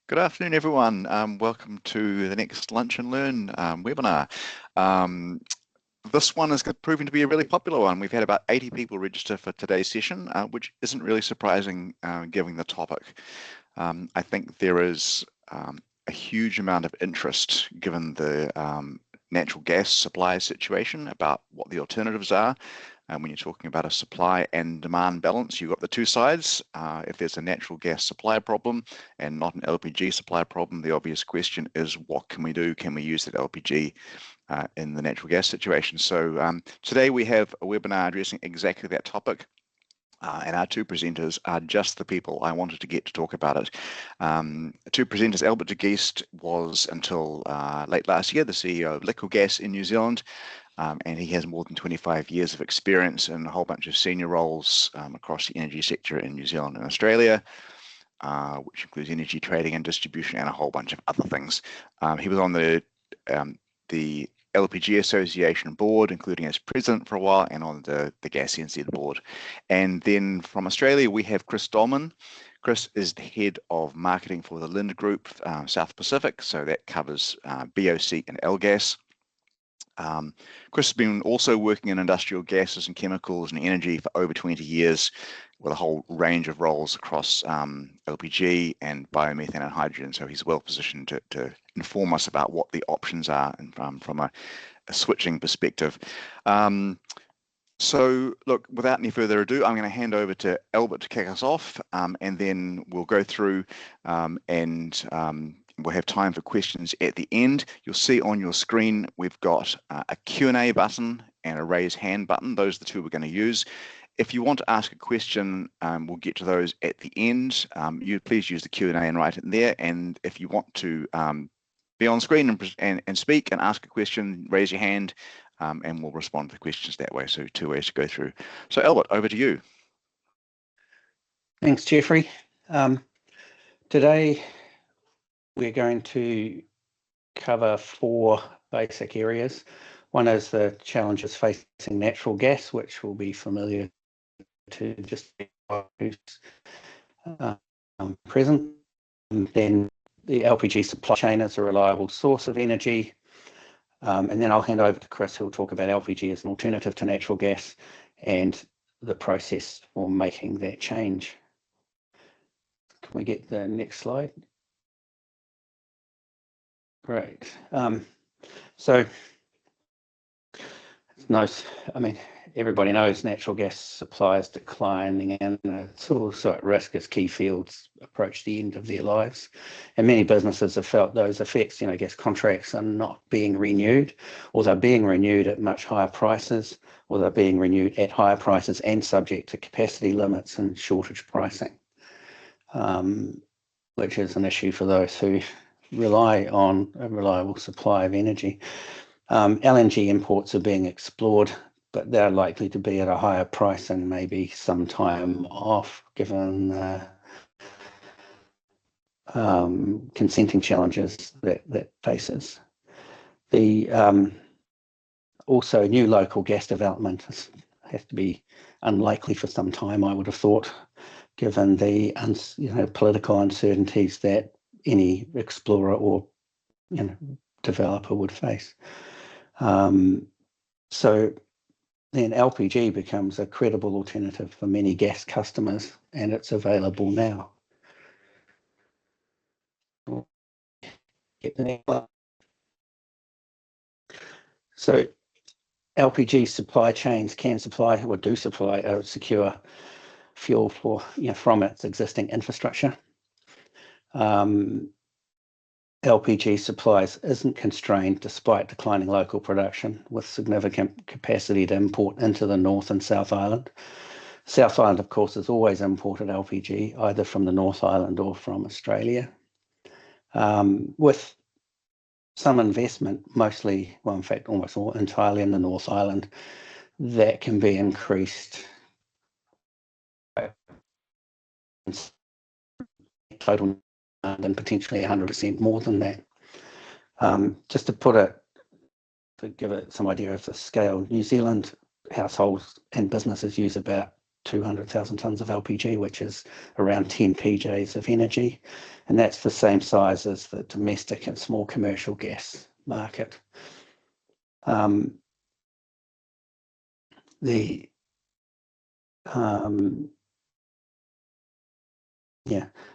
Good afternoon, everyone. Welcome to the next Lunch and Learn webinar. Um, this one is proving to be a really popular one. We've had about 80 people register for today's session, which isn't really surprising given the topic. I think there is a huge amount of interest given the natural gas supply situation about what the alternatives are. When you're talking about a supply and demand balance, you've got the two sides. If there's a natural gas supply problem and not an LPG supply problem, the obvious question is, what can we do? Can we use that LPG in the natural gas situation? So today we have a webinar addressing exactly that topic. And our two presenters are just the people I wanted to get to talk about it. Two presenters, Albert de Geest was until late last year the CEO of Liquid Gas in New Zealand. And he has more than 25 years of experience in a whole bunch of senior roles across the energy sector in New Zealand and Australia, which includes energy trading and distribution and a whole bunch of other things. He was on the LPG Association board, including as president for a while, and on the Gas NZ board. And then from Australia, we have Chris Dolman. Chris is the head of marketing for the Linde Group South Pacific, so that covers BOC and LGAS. Chris has been also working in industrial gases and chemicals and energy for over 20 years with a whole range of roles across LPG and biomethane and hydrogen. So he's well positioned to inform us about what the options are and from a switching perspective. So look, without any further ado, I'm going to hand over to Albert to kick us off, and then we'll go through and we'll have time for questions at the end. You'll see on your screen we've got a Q&A button and a raise hand button. Those are the two we're going to use. If you want to ask a question, we'll get to those at the end. You please use the Q&A and write it in there. And if you want to be on screen and speak and ask a question, raise your hand, and we'll respond to the questions that way. So two ways to go through. So Albert, over to you. Thanks, Jeffrey. Today, we're going to cover four basic areas. One is the challenges facing natural gas, which will be familiar to just who's present. And then the LPG supply chain as a reliable source of energy. And then I'll hand over to Chris, who will talk about LPG as an alternative to natural gas and the process for making that change. Can we get the next slide? Great. So it's nice. I mean, everybody knows natural gas supply is declining, and it's also at risk as key fields approach the end of their lives. And many businesses have felt those effects. Gas contracts are not being renewed, or they're being renewed at much higher prices, or they're being renewed at higher prices and subject to capacity limits and shortage pricing, which is an issue for those who rely on a reliable supply of energy. LNG imports are being explored, but they're likely to be at a higher price and maybe some time off, given consenting challenges that faces. Also, new local gas development has to be unlikely for some time, I would have thought, given the political uncertainties that any explorer or developer would face. So then LPG becomes a credible alternative for many gas customers, and it's available now. So LPG supply chains can supply or do supply a secure fuel from its existing infrastructure. LPG supplies isn't constrained despite declining local production, with significant capacity to import into the North and South Island. South Island, of course, has always imported LPG, either from the North Island or from Australia. With some investment, mostly, well, in fact, almost all entirely in the North Island, that can be increased total and potentially 100% more than that. Just to give it some idea of the scale, New Zealand households and businesses use about 200,000 tonnes of LPG, which is around 10 PJs of energy. And that's the same size as the domestic and small commercial gas market.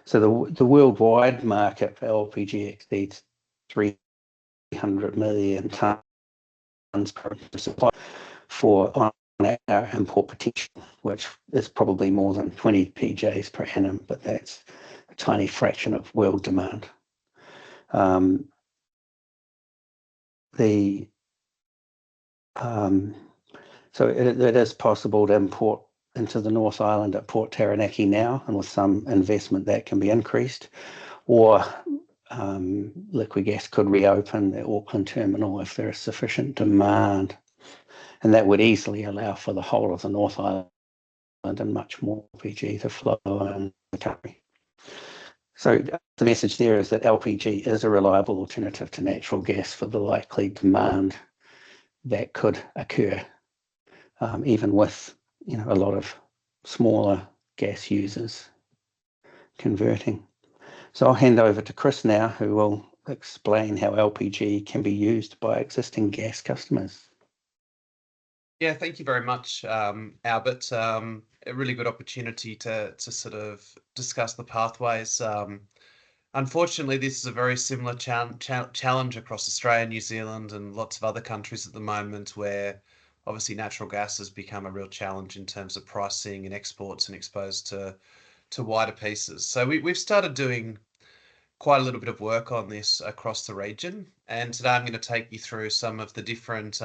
So the worldwide market for LPG exceeds 300 million tonnes per supply on our import potential, which is probably more than 20 PJs per annum, but that's a tiny fraction of world demand. So it is possible to import into the North Island at Port Taranaki now, and with some investment that can be increased, or liquid gas could reopen the Auckland terminal if there is sufficient demand, and that would easily allow for the whole of the North Island and much more LPG to flow in the country. So the message there is that LPG is a reliable alternative to natural gas for the likely demand that could occur, even with a lot of smaller gas users converting. So I'll hand over to Chris now, who will explain how LPG can be used by existing gas customers. Yeah, thank you very much, Albert. A really good opportunity to sort of discuss the pathways. Unfortunately, this is a very similar challenge across Australia, New Zealand, and lots of other countries at the moment, where obviously natural gas has become a real challenge in terms of pricing and exports and exposed to wider pieces. So we've started doing quite a little bit of work on this across the region, and today I'm going to take you through some of the different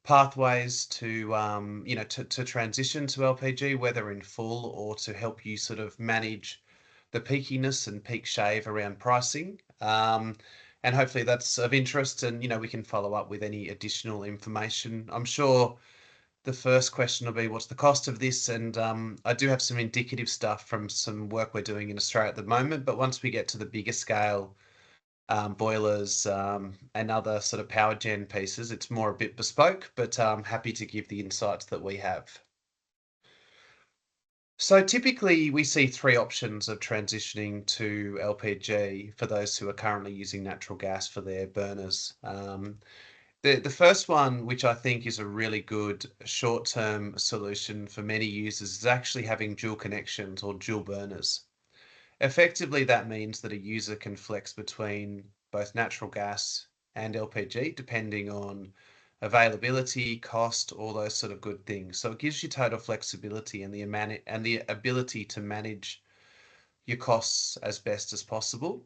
pathways to to transition to LPG, whether in full or to help you sort of manage the peakiness and peak shave around pricing. And hopefully that's of interest, and we can follow up with any additional information. I'm sure the first question will be, what's the cost of this? And I do have some indicative stuff from some work we're doing in Australia at the moment, but once we get to the bigger scale boilers and other sort of power gen pieces, it's more a bit bespoke, but I'm happy to give the insights that we have. So typically we see three options of transitioning to LPG for those who are currently using natural gas for their burners. The first one, which I think is a really good short-term solution for many users, is actually having dual connections or dual burners. Effectively, that means that a user can flex between both natural gas and LPG, depending on availability, cost, all those sort of good things. So it gives you total flexibility and the ability to manage your costs as best as possible.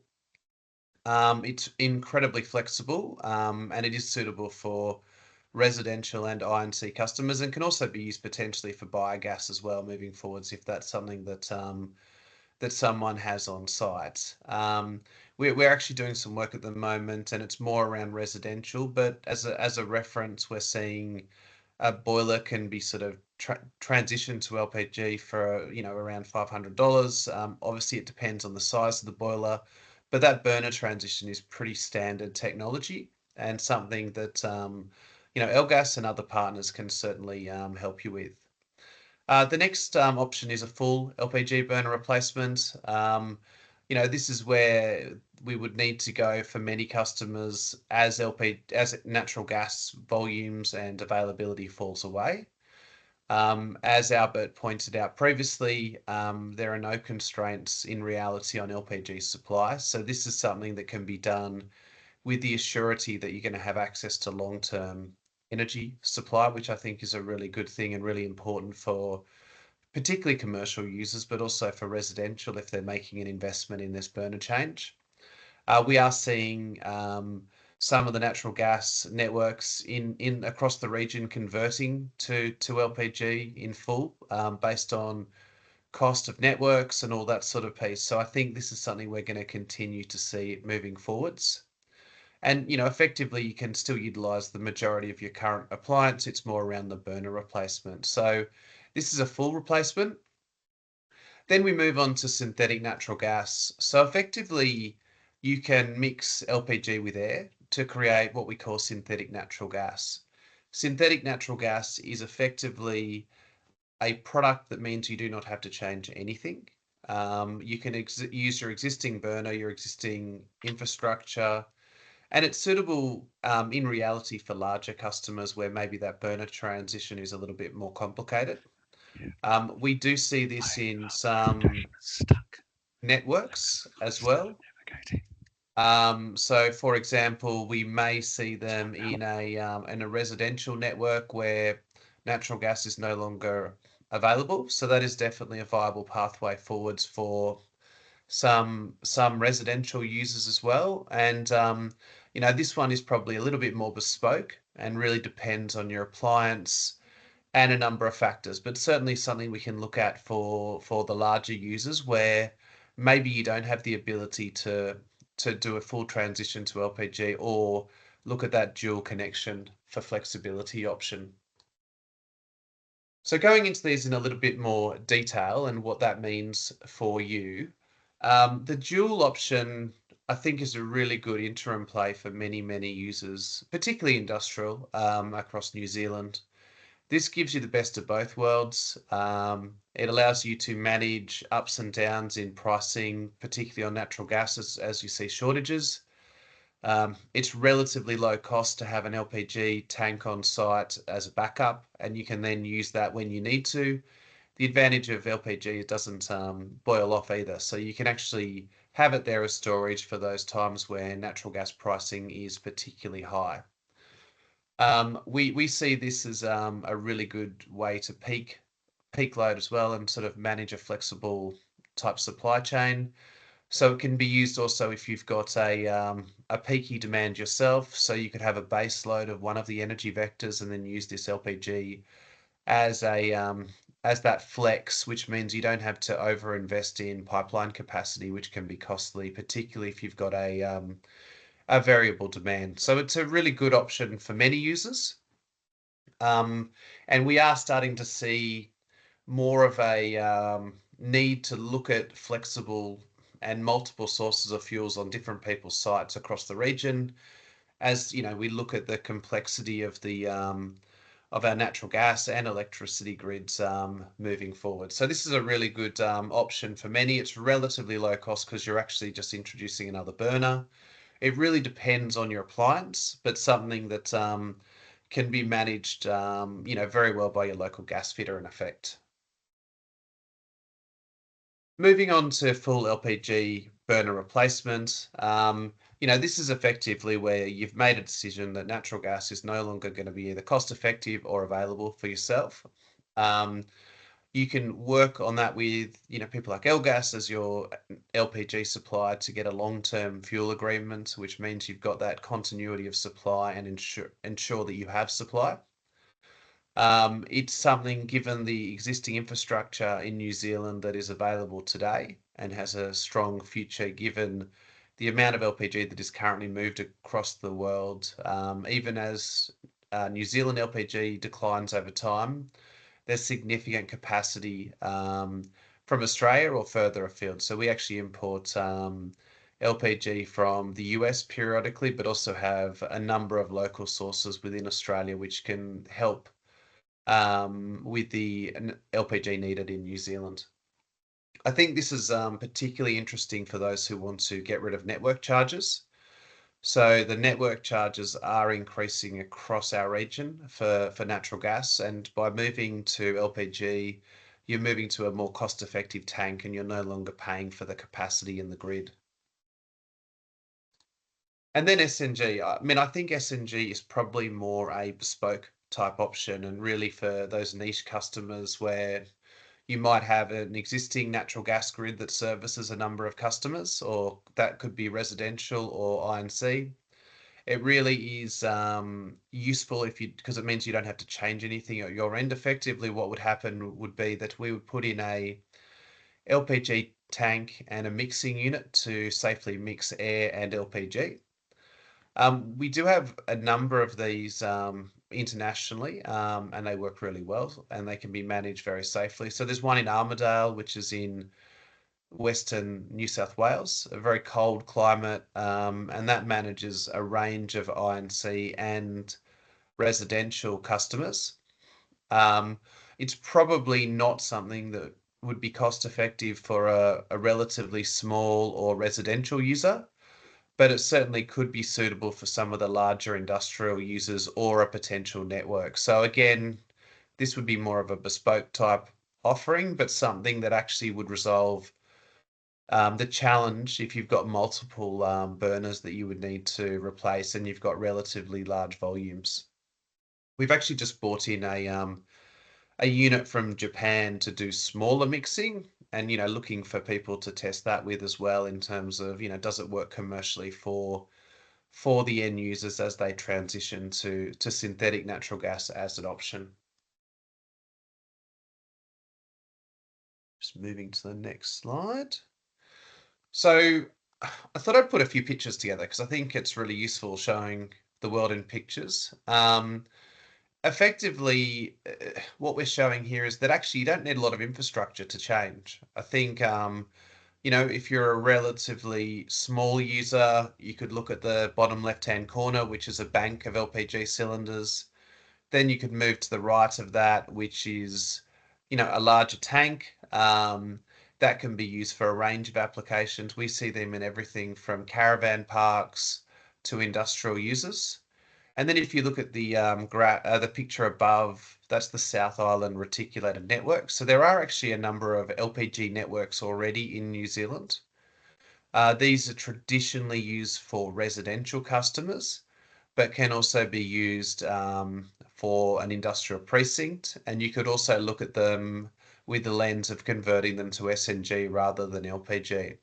It's incredibly flexible, and it is suitable for residential and I&C customers, and can also be used potentially for biogas as well moving forwards, if that's something that that someone has on site. We're actually doing some work at the moment, and it's more around residential, but as a reference, we're seeing a boiler can be sort of transitioned to LPG for around $500. Obviously, it depends on the size of the boiler, but that burner transition is pretty standard technology, and something that LGAS and other partners can certainly help you with. The next option is a full LPG burner replacement. This is where we would need to go for many customers as natural gas volumes and availability falls away. As Albert pointed out previously, there are no constraints in reality on LPG supply. So this is something that can be done with the assurity that you're going to have access to long-term energy supply, which I think is a really good thing and really important for particularly commercial users, but also for residential if they're making an investment in this burner change. We are seeing some of the natural gas networks in across the region converting to LPG in full, based on cost of networks and all that sort of piece. So I think this is something we're going to continue to see moving forwards. And effectively you can still utilize the majority of your current appliance. It's more around the burner replacement. So this is a full replacement. Then we move on to synthetic natural gas. So effectively you can mix LPG with air to create what we call synthetic natural gas. Synthetic natural gas is effectively a product that means you do not have to change anything. You can use your existing burner, your existing infrastructure, and it's suitable in reality for larger customers where maybe that burner transition is a little bit more complicated. We do see this in some networks as well. So, for example, we may see them in a residential network where natural gas is no longer available. So that is definitely a viable pathway forwards for some residential users as well. And this one is probably a little bit more bespoke and really depends on your appliance and a number of factors, but certainly something we can look at for the larger users where maybe you don't have the ability to do a full transition to LPG or look at that dual connection for flexibility option. So going into these in a little bit more detail and what that means for you, the dual option I think is a really good interim play for many users, particularly industrial across New Zealand. This gives you the best of both worlds. It allows you to manage ups and downs in pricing, particularly on natural gas as you see shortages. It's relatively low cost to have an LPG tank on site as a backup, and you can then use that when you need to. The advantage of LPG, it doesn't boil off either, so you can actually have it there as storage for those times where natural gas pricing is particularly high. We see this as a really good way to peak load as well and sort of manage a flexible type supply chain. So it can be used also if you've got a peaky demand yourself. So you could have a base load of one of the energy vectors and then use this LPG as that flex, which means you don't have to overinvest in pipeline capacity, which can be costly, particularly if you've got a variable demand. So it's a really good option for many users. And we are starting to see more of a need to look at flexible and multiple sources of fuels on different people's sites across the region. As you know, we look at the complexity of our natural gas and electricity grids moving forward. So this is a really good option for many. It's relatively low cost because you're actually just introducing another burner. It really depends on your appliance, but something that can be managed, very well by your local gas fitter in effect. Moving on to full LPG burner replacement. This is effectively where you've made a decision that natural gas is no longer going to be either cost effective or available for yourself. You can work on that with people like LGAS as your LPG supplier to get a long-term fuel agreement, which means you've got that continuity of supply and ensure that you have supply. It's something, given the existing infrastructure in New Zealand, that is available today and has a strong future given the amount of LPG that is currently moved across the world. Even as New Zealand LPG declines over time, there's significant capacity from Australia or further afield. So we actually import LPG from the US periodically, but also have a number of local sources within Australia which can help with the LPG needed in New Zealand. I think this is particularly interesting for those who want to get rid of network charges. So the network charges are increasing across our region for natural gas, and by moving to LPG, you're moving to a more cost-effective tank and you're no longer paying for the capacity in the grid. And then SNG. I think SNG is probably more a bespoke type option and really for those niche customers where you might have an existing natural gas grid that services a number of customers, or that could be residential or I&C. It really is useful because it means you don't have to change anything at your end. Effectively, what would happen would be that we would put in a LPG tank and a mixing unit to safely mix air and LPG. We do have a number of these internationally, and they work really well, and they can be managed very safely. So there's one in Armidale, which is in Western New South Wales, a very cold climate, and that manages a range of I&C and residential customers. it's probably not something that would be cost effective for a relatively small or residential user, but it certainly could be suitable for some of the larger industrial users or a potential network. So again, this would be more of a bespoke type offering, but something that actually would resolve the challenge if you've got multiple burners that you would need to replace and you've got relatively large volumes. We've actually just bought in a unit from Japan to do smaller mixing, and looking for people to test that with as well, in terms of does it work commercially for the end users as they transition to synthetic natural gas as an option. Just moving to the next slide. So I thought I'd put a few pictures together because I think it's really useful showing the world in pictures. Effectively, what we're showing here is that actually you don't need a lot of infrastructure to change. I think, if you're a relatively small user, you could look at the bottom left-hand corner, which is a bank of LPG cylinders. Then you could move to the right of that, which is, a larger tank. That can be used for a range of applications. We see them in everything from caravan parks to industrial users. And then if you look at the picture above, that's the South Island reticulated network. So there are actually a number of LPG networks already in New Zealand. These are traditionally used for residential customers, but can also be used for an industrial precinct. And you could also look at them with the lens of converting them to SNG rather than LPG.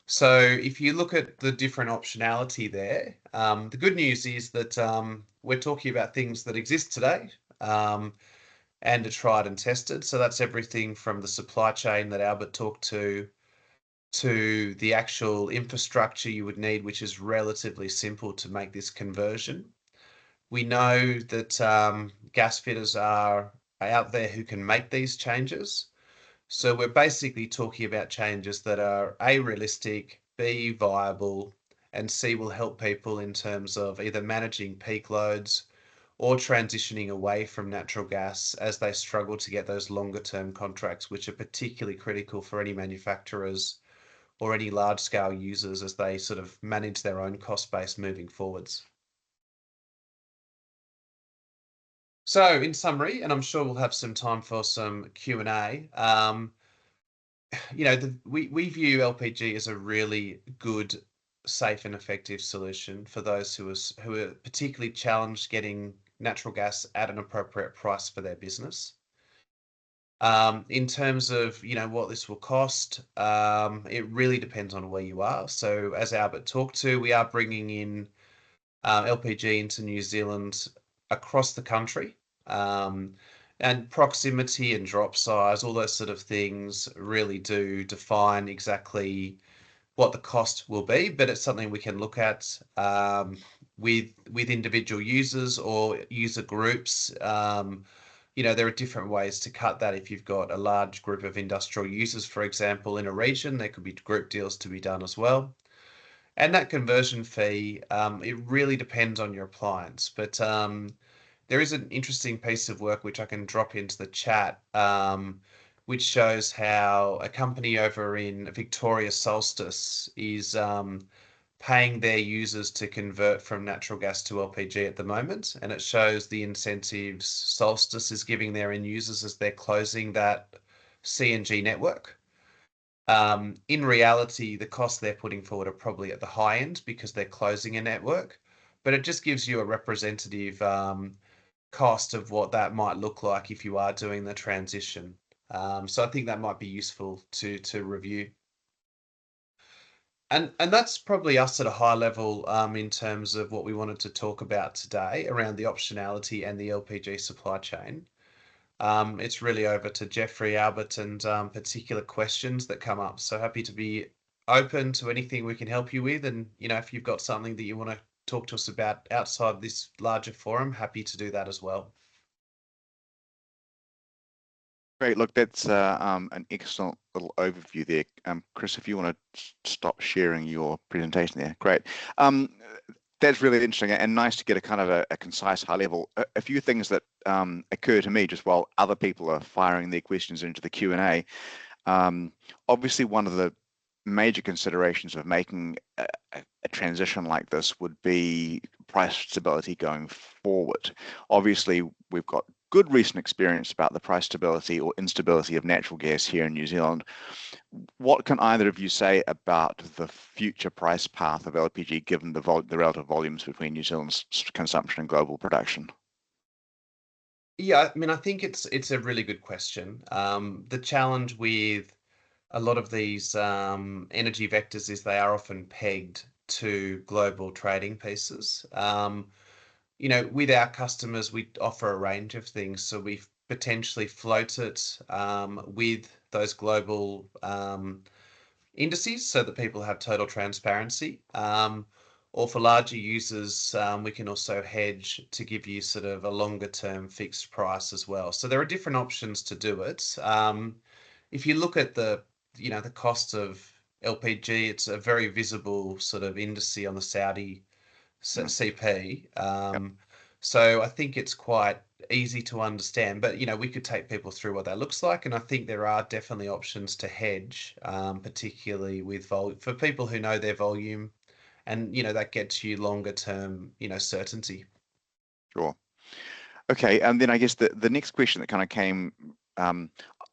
So if you look at the different optionality there, the good news is that we're talking about things that exist today and are tried and tested. So that's everything from the supply chain that Albert talked to the actual infrastructure you would need, which is relatively simple to make this conversion. We know that gas fitters are out there who can make these changes. So we're basically talking about changes that are A, realistic, B, viable, and C, will help people in terms of either managing peak loads or transitioning away from natural gas as they struggle to get those longer term contracts, which are particularly critical for any manufacturers or any large scale users as they sort of manage their own cost base moving forwards. So in summary, and I'm sure we'll have some time for some Q&A, we view LPG as a really good, safe and effective solution for those who are particularly challenged getting natural gas at an appropriate price for their business. In terms of what this will cost, it really depends on where you are. So as Albert talked to, we are bringing in LPG into New Zealand across the country. And proximity and drop size, all those sort of things really do define exactly what the cost will be, but it's something we can look at with individual users or user groups. There are different ways to cut that. If you've got a large group of industrial users, for example, in a region, there could be group deals to be done as well. And that conversion fee, it really depends on your appliance, but there is an interesting piece of work which I can drop into the chat, which shows how a company over in Victoria, Solstice, is paying their users to convert from natural gas to LPG at the moment. And it shows the incentives Solstice is giving their end users as they're closing that CNG network. In reality, the costs they're putting forward are probably at the high end because they're closing a network, but it just gives you a representative cost of what that might look like if you are doing the transition. So I think that might be useful to review. And that's probably us at a high level in terms of what we wanted to talk about today around the optionality and the LPG supply chain. It's really over to Jeffrey, Albert, and particular questions that come up. So happy to be open to anything we can help you with. And, if you've got something that you want to talk to us about outside this larger forum, happy to do that as well. Great. Look, that's an excellent little overview there. Chris, if you want to stop sharing your presentation there, great. That's really interesting and nice to get a kind of a concise high level. A few things that occur to me just while other people are firing their questions into the Q&A. Obviously, one of the major considerations of making a transition like this would be price stability going forward. Obviously, we've got good recent experience about the price stability or instability of natural gas here in New Zealand. What can either of you say about the future price path of LPG given the relative volumes between New Zealand's consumption and global production? Yeah, I mean, I think it's a really good question. The challenge with a lot of these energy vectors is they are often pegged to global trading pieces. You know, with our customers, we offer a range of things. So we potentially float it with those global indices so that people have total transparency. Or for larger users, we can also hedge to give you sort of a longer term fixed price as well. So there are different options to do it. If you look at the, you know, the cost of LPG, it's a very visible sort of indice on the Saudi CP. So I think it's quite easy to understand, but you know, we could take people through what that looks like, and I think there are definitely options to hedge, particularly with for people who know their volume, and you know that gets you longer term, you know, certainty. Sure. Okay, and then I guess the next question that kind of came,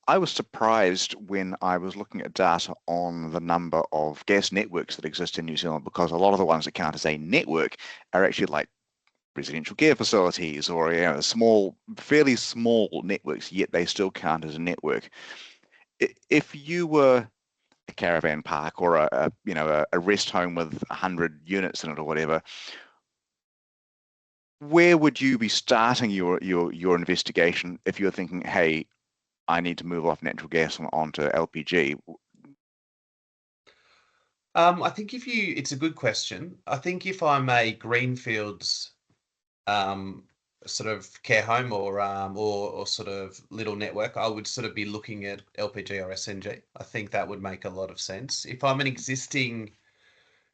I was surprised when I was looking at data on the number of gas networks that exist in New Zealand, because a lot of the ones that count as a network are actually like residential care facilities or, you know, small, fairly small networks, yet they still count as a network. If you were a caravan park or a rest home with 100 units in it or whatever, where would you be starting your investigation if you're thinking, hey, I need to move off natural gas onto LPG? I think it's a good question. I think if I'm a greenfields um, sort of care home or sort of little network, I would sort of be looking at LPG or SNG. I think that would make a lot of sense. If I'm an existing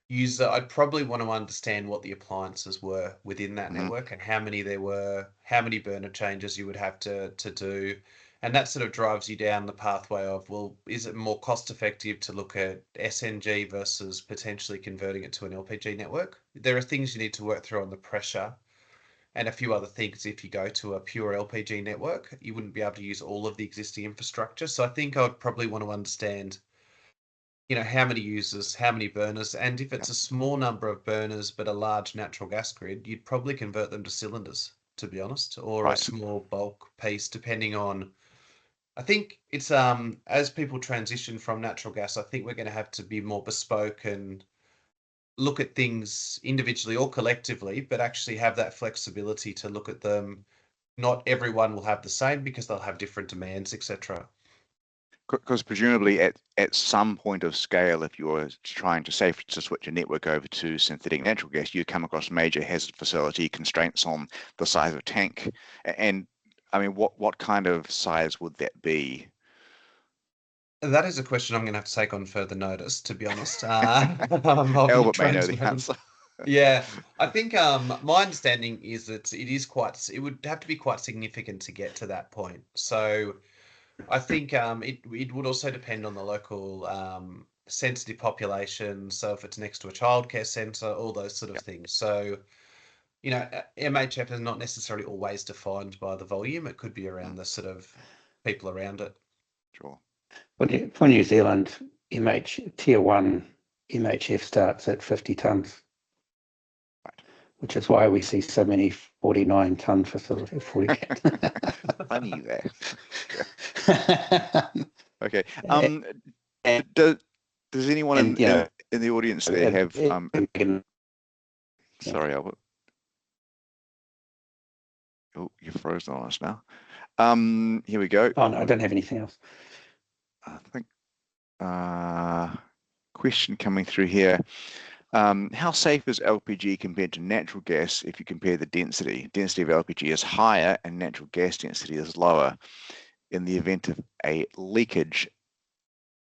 user, I'd probably want to understand what the appliances were within that network and how many there were, how many burner changes you would have to do. And that sort of drives you down the pathway of, well, is it more cost effective to look at SNG versus potentially converting it to an LPG network? There are things you need to work through on the pressure and a few other things. If you go to a pure LPG network, you wouldn't be able to use all of the existing infrastructure. So I think I would probably want to understand, you know, how many users, how many burners, and if it's a small number of burners but a large natural gas grid, you'd probably convert them to cylinders, to be honest, or a Right. small bulk piece, depending on. I think it's as people transition from natural gas, I think we're going to have to be more bespoke and look at things individually or collectively, but actually have that flexibility to look at them. Not everyone will have the same because they'll have different demands, etc. Because presumably at some point of scale, if you're trying to switch a network over to synthetic natural gas, you come across major hazard facility constraints on the size of tank. And I mean, what kind of size would that be? That is a question I'm going to have to take on further notice, to be honest. I'll be Albert may know the transparent. answer. Yeah, I think my understanding is that it would have to be quite significant to get to that point. So I think it would also depend on the local sensitive population. So if it's next to a childcare centre, all those sort of things. So, you know, MHF is not necessarily always defined by the volume. It could be around the sort of people around it. Sure. For New Zealand, Tier 1 MHF starts at 50 tonnes, which is why we see so many 49-tonne facilities. 40. Funny there. Okay. Does anyone in the audience there have sorry, Albert. Oh, you're frozen on us now. Here we go. Oh no, I don't have anything else. I think question coming through here. How safe is LPG compared to natural gas if you compare the density? Density of LPG is higher and natural gas density is lower. In the event of a leakage,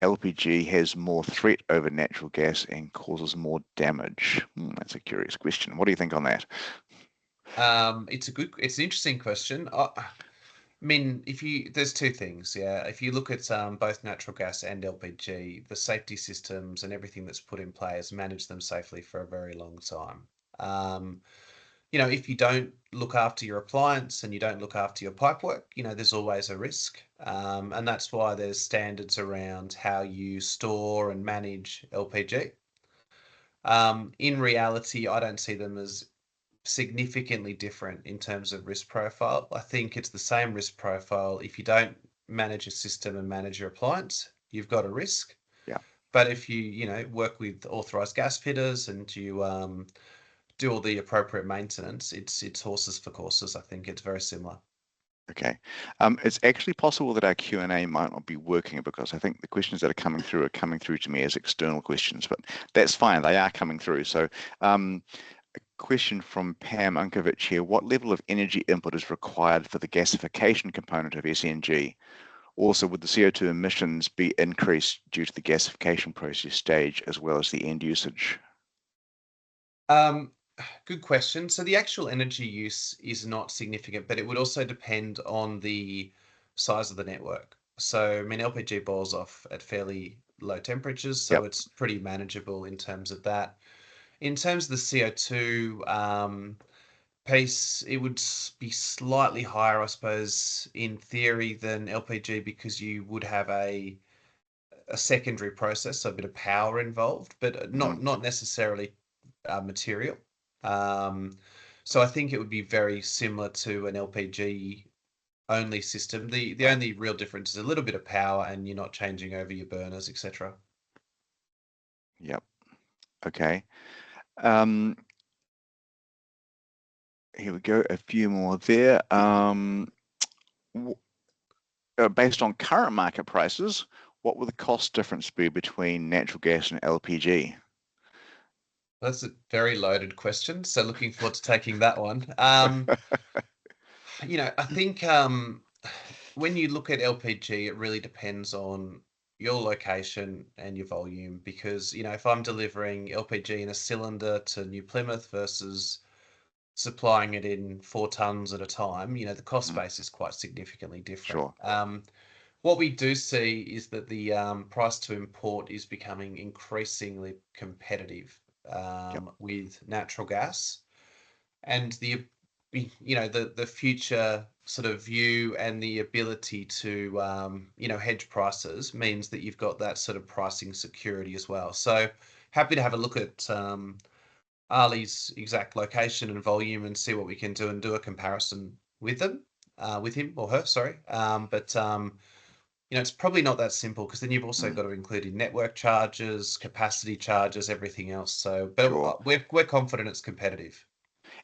LPG has more threat over natural gas and causes more damage? That's a curious question. What do you think on that? It's an interesting question. I mean, there's two things, yeah. If you look at both natural gas and LPG, the safety systems and everything that's put in place has managed them safely for a very long time. If you don't look after your appliance and you don't look after your pipework, there's always a risk. And that's why there's standards around how you store and manage LPG. In reality, I don't see them as significantly different in terms of risk profile. I think it's the same risk profile. If you don't manage your system and manage your appliance, you've got a risk. Yeah. But if you work with authorized gas fitters and you do all the appropriate maintenance, it's horses for courses. I think it's very similar. Okay. It's actually possible that our Q&A might not be working because I think the questions that are coming through to me as external questions, but that's fine. They are coming through. So a question from Pam Unkovich here. What level of energy input is required for the gasification component of SNG? Also, would the CO2 emissions be increased due to the gasification process stage as well as the end usage? Good question. So the actual energy use is not significant, but it would also depend on the size of the network. So, I mean, LPG boils off at fairly low temperatures, so it's pretty manageable in terms of that. In terms of the CO2 piece, it would be slightly higher, I suppose, in theory than LPG because you would have a secondary process, so a bit of power involved, but not necessarily material. So I think it would be very similar to an LPG only system. The only real difference is a little bit of power and you're not changing over your burners, etc. Yep. Okay. Here we go. A few more there. Based on current market prices, what will the cost difference be between natural gas and LPG? That's a very loaded question. So looking forward to taking that one. I think when you look at LPG, it really depends on your location and your volume because, if I'm delivering LPG in a cylinder to New Plymouth versus supplying it in 4 tons at a time, the cost base is quite significantly different. Sure. What we do see is that the price to import is becoming increasingly competitive with natural gas, and the future sort of view and the ability to hedge prices means that you've got that sort of pricing security as well. So happy to have a look at Ali's exact location and volume and see what we can do and do a comparison with him or her, sorry. But it's probably not that simple because then you've also got to include in network charges, capacity charges, everything else. So, but Sure. we're confident it's competitive.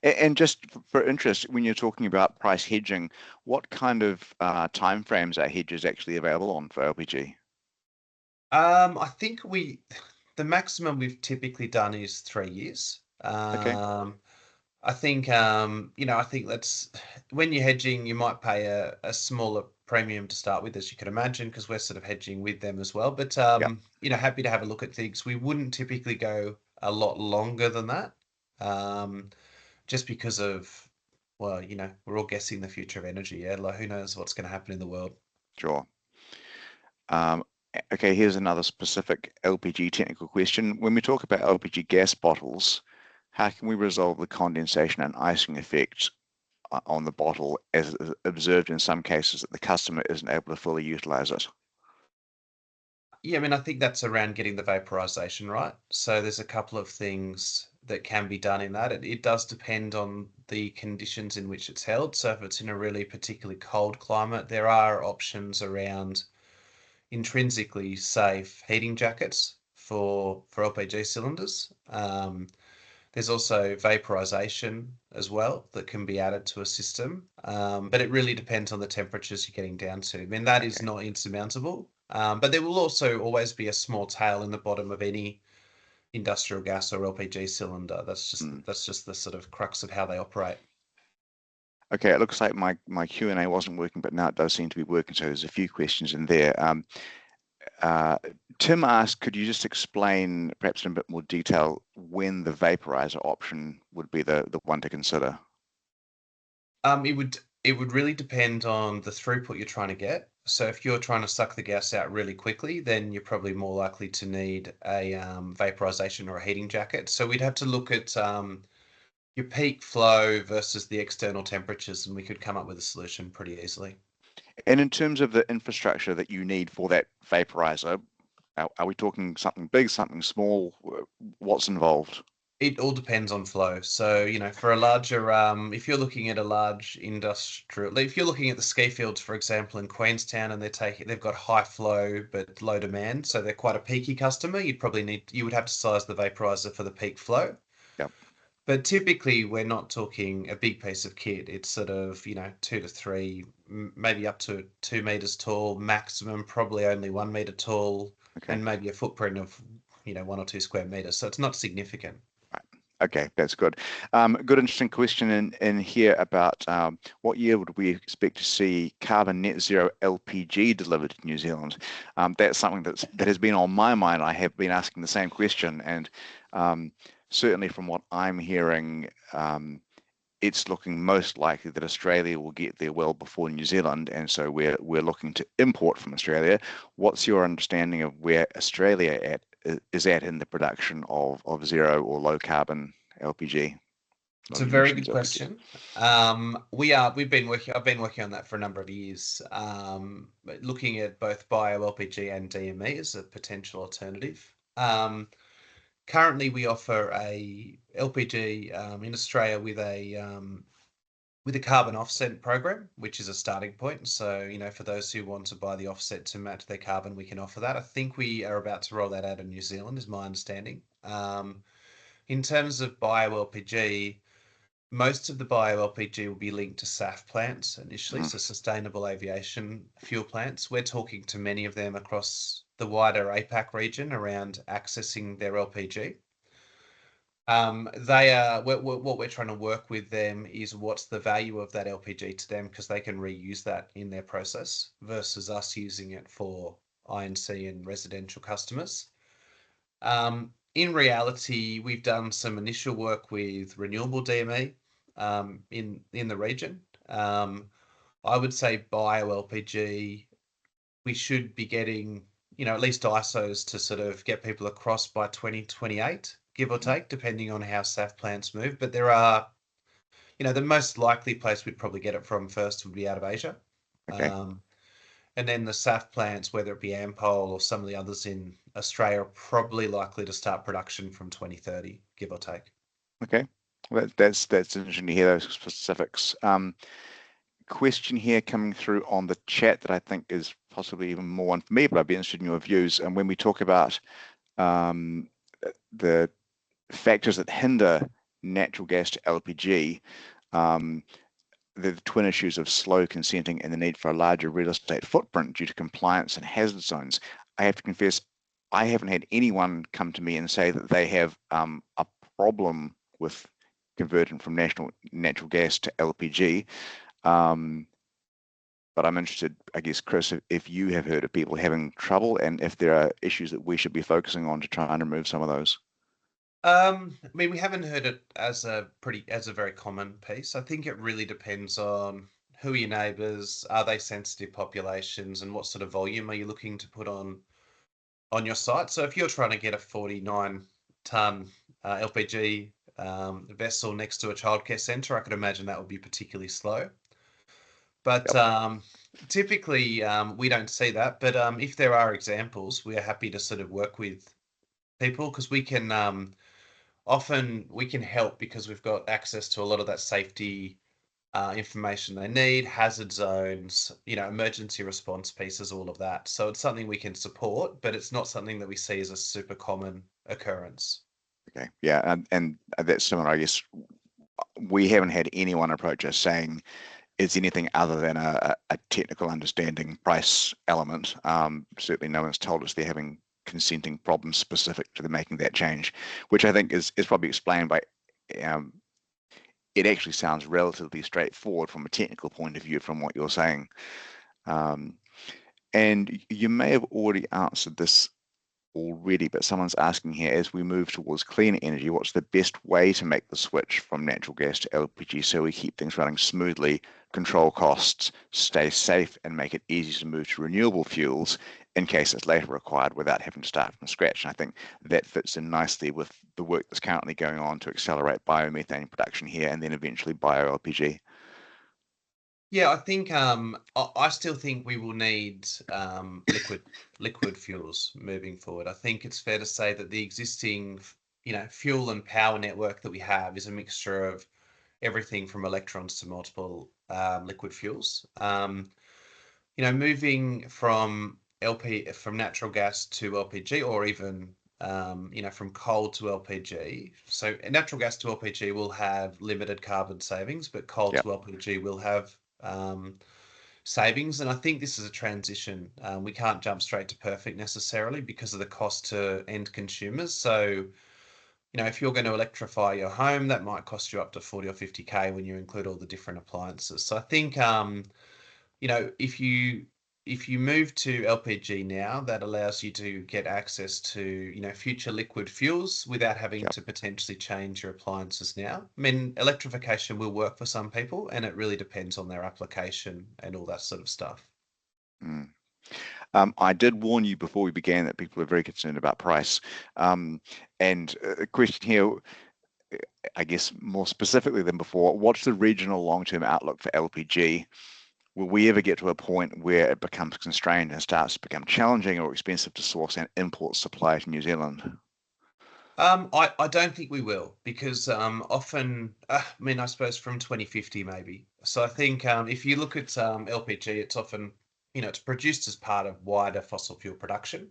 And just for interest, when you're talking about price hedging, what kind of time frames are hedges actually available on for LPG? I think the maximum we've typically done is 3 years. Okay. I think I think that's when you're hedging, you might pay a smaller premium to start with, as you can imagine, because we're sort of hedging with them as well. But happy to have a look at things. We wouldn't typically go a lot longer than that, just because of we're all guessing the future of energy. Yeah, like who knows what's going to happen in the world. Sure. Okay, here's another specific LPG technical question. When we talk about LPG gas bottles, how can we resolve the condensation and icing effect on the bottle as observed in some cases that the customer isn't able to fully utilize it? Yeah, I mean, I think that's around getting the vaporization right. So there's a couple of things that can be done in that. It does depend on the conditions in which it's held. So if it's in a really particularly cold climate, there are options around intrinsically safe heating jackets for LPG cylinders. There's also vaporization as well that can be added to a system, but it really depends on the temperatures you're getting down to. I mean, that is not insurmountable, but there will also always be a small tail in the bottom of any industrial gas or LPG cylinder. That's just the sort of crux of how they operate. Okay, it looks like my Q&A wasn't working, but now it does seem to be working. So there's a few questions in there. Tim asked, could you just explain, perhaps in a bit more detail, when the vaporizer option would be the one to consider? It would really depend on the throughput you're trying to get. So if you're trying to suck the gas out really quickly, then you're probably more likely to need a vaporization or a heating jacket. So we'd have to look at your peak flow versus the external temperatures, and we could come up with a solution pretty easily. And in terms of the infrastructure that you need for that vaporizer, are we talking something big, something small? What's involved? It all depends on flow. So, for a larger, if you're looking at a large industrial, if you're looking at the ski fields, for example, in Queenstown, and they've got high flow but low demand, so they're quite a peaky customer. You would have to size the vaporizer for the peak flow. Yep. But typically, we're not talking a big piece of kit. It's sort of, 2 to 3, maybe up to 2 meters tall, maximum probably only 1 meter tall, Okay. and maybe a footprint of, 1 or 2 square meters. So it's not significant. Okay, that's good. Good, interesting question in here about what year would we expect to see carbon net zero LPG delivered to New Zealand? That's something that has been on my mind. I have been asking the same question, and certainly from what I'm hearing, it's looking most likely that Australia will get there well before New Zealand, and so we're looking to import from Australia. What's your understanding of where Australia is at in the production of zero or low carbon LPG? It's a very good question. I've been working on that for a number of years, looking at both bio LPG and DME as a potential alternative. Currently, we offer a LPG in Australia with a carbon offset program, which is a starting point. So, for those who want to buy the offset to match their carbon, we can offer that. I think we are about to roll that out in New Zealand, is my understanding. In terms of bio LPG, most of the bio LPG will be linked to SAF plants initially, so sustainable aviation fuel plants. We're talking to many of them across the wider APAC region around accessing their LPG. What we're trying to work with them is what's the value of that LPG to them, because they can reuse that in their process versus us using it for INC and residential customers. In reality, we've done some initial work with renewable DME in the region. I would say bio LPG, we should be getting, at least ISOs to sort of get people across by 2028, give or take, depending on how SAF plants move. But there are, the most likely place we'd probably get it from first would be out of Asia. Okay. And then the SAF plants, whether it be Ampol or some of the others in Australia, are probably likely to start production from 2030, give or take. Okay, well, that's interesting to hear those specifics. Question here coming through on the chat that I think is possibly even more one for me, but I'd be interested in your views. And when we talk about the factors that hinder natural gas to LPG, the twin issues of slow consenting and the need for a larger real estate footprint due to compliance and hazard zones. I have to confess, I haven't had anyone come to me and say that they have a problem with converting from natural gas to LPG. But I'm interested, I guess, Chris, if you have heard of people having trouble and if there are issues that we should be focusing on to try and remove some of those. We haven't heard it as a very common piece. I think it really depends on who are your neighbours, are they sensitive populations, and what sort of volume are you looking to put on your site. So if you're trying to get a 49-ton LPG vessel next to a childcare centre, I could imagine that would be particularly slow. But typically we don't see that. But if there are examples, we are happy to sort of work with people, because we can often help because we've got access to a lot of that safety information they need, hazard zones, emergency response pieces, all of that. So it's something we can support, but it's not something that we see as a super common occurrence. Okay, yeah, and that's similar, I guess. We haven't had anyone approach us saying it's anything other than a technical understanding price element. Certainly no one's told us they're having consenting problems specific to the making that change, which I think is probably explained by it actually sounds relatively straightforward from a technical point of view from what you're saying. And you may have already answered this already, but someone's asking here, as we move towards cleaner energy, what's the best way to make the switch from natural gas to LPG so we keep things running smoothly, control costs, stay safe, and make it easy to move to renewable fuels in case it's later required without having to start from scratch? And I think that fits in nicely with the work that's currently going on to accelerate biomethane production here and then eventually bio-LPG. Yeah, I think I still think we will need liquid fuels moving forward. I think it's fair to say that the existing, fuel and power network that we have is a mixture of everything from electrons to multiple liquid fuels. Moving from natural gas to LPG, or even from coal to LPG. So natural gas to LPG will have limited carbon savings, but coal Yep. to LPG will have savings. And I think this is a transition. We can't jump straight to perfect necessarily because of the cost to end consumers. So, if you're going to electrify your home, that might cost you up to 40 or 50K when you include all the different appliances. So I think, if you move to LPG now, that allows you to get access to, future liquid fuels without having Yep. to potentially change your appliances now. I mean, electrification will work for some people, and it really depends on their application and all that sort of stuff. Mm. I did warn you before we began that people are very concerned about price. And a question here, I guess more specifically than before, what's the regional long-term outlook for LPG? Will we ever get to a point where it becomes constrained and starts to become challenging or expensive to source and import supply to New Zealand? I don't think we will, because often, I suppose from 2050 maybe. So I think if you look at LPG, it's often, it's produced as part of wider fossil fuel production.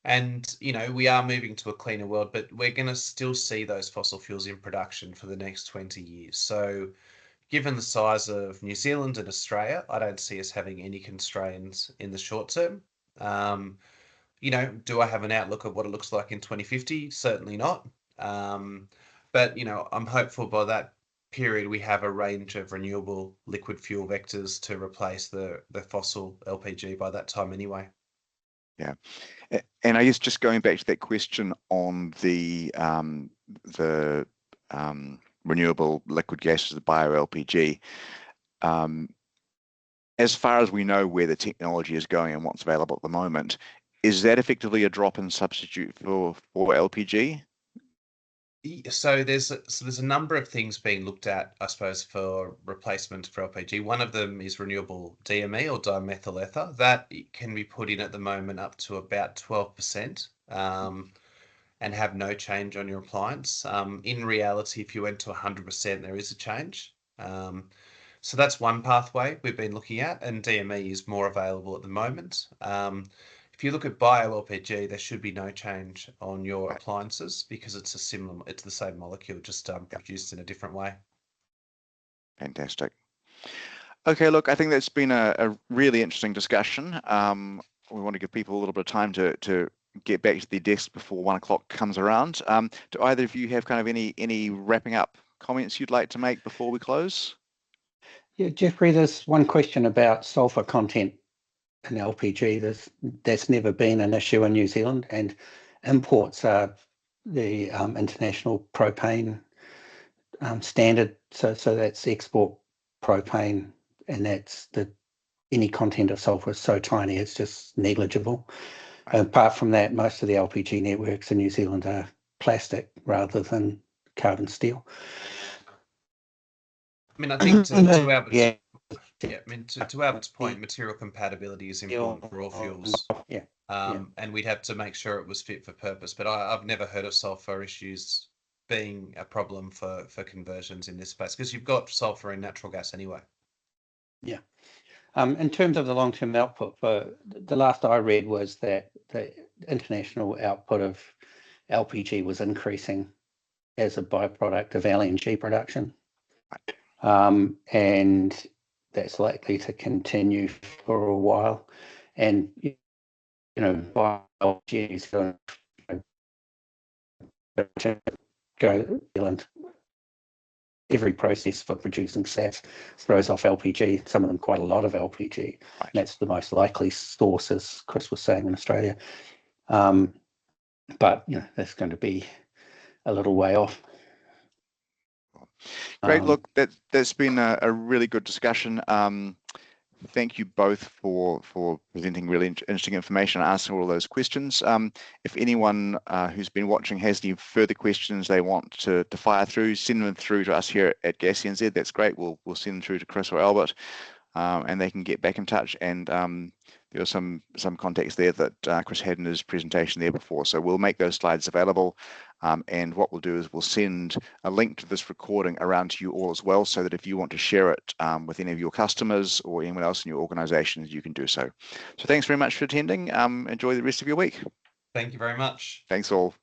And, we are moving to a cleaner world, but we're going to still see those fossil fuels in production for the next 20 years. So given the size of New Zealand and Australia, I don't see us having any constraints in the short term. Do I have an outlook of what it looks like in 2050? Certainly not. But, I'm hopeful by that period we have a range of renewable liquid fuel vectors to replace the fossil LPG by that time anyway. Yeah. And I guess just going back to that question on the renewable liquid gases, the bio LPG, as far as we know where the technology is going and what's available at the moment, is that effectively a drop-in substitute for LPG? So there's a number of things being looked at, I suppose, for replacement for LPG. One of them is renewable DME, or dimethyl ether. That can be put in at the moment up to about 12%, and have no change on your appliance. In reality, if you went to 100%, there is a change. So that's one pathway we've been looking at, and DME is more available at the moment. If you look at bio LPG, there should be no change on your appliances because it's the same molecule, just produced in a different way. Fantastic. Okay, look, I think that's been a really interesting discussion. We want to give people a little bit of time to get back to their desks before 1 o'clock comes around. Do either of you have kind of any wrapping up comments you'd like to make before we close? Yeah, Jeffrey, there's one question about sulfur content in LPG. That's never been an issue in New Zealand, and imports are the international propane standard. So that's export propane, and that's any content of sulfur is so tiny it's just negligible. Apart from that, most of the LPG networks in New Zealand are plastic rather than carbon steel. I think to Albert's, yeah. to Albert's point, material compatibility is important for all fuels. Yeah. And we'd have to make sure it was fit for purpose. But I've never heard of sulfur issues being a problem for conversions in this space, because you've got sulfur in natural gas anyway. Yeah. In terms of the long-term output, the last I read was that the international output of LPG was increasing as a byproduct of LNG production. And that's likely to continue for a while. And, LPG is going to go Zealand every process for producing SAF throws off LPG, some of them quite a lot of LPG. Right. And that's the most likely source, as Chris was saying, in Australia. But that's going to be a little way off. Great. Look, that's been a really good discussion. Thank you both for presenting really interesting information and answering all those questions. If anyone who's been watching has any further questions they want to fire through, send them through to us here at Gas NZ. That's great. We'll send them through to Chris or Albert, and they can get back in touch. And there are some contacts there that Chris had in his presentation there before. So we'll make those slides available. And what we'll do is we'll send a link to this recording around to you all as well, so that if you want to share it with any of your customers or anyone else in your organizations, you can do so. So thanks very much for attending. Enjoy the rest of your week. Thank you very much. Thanks all.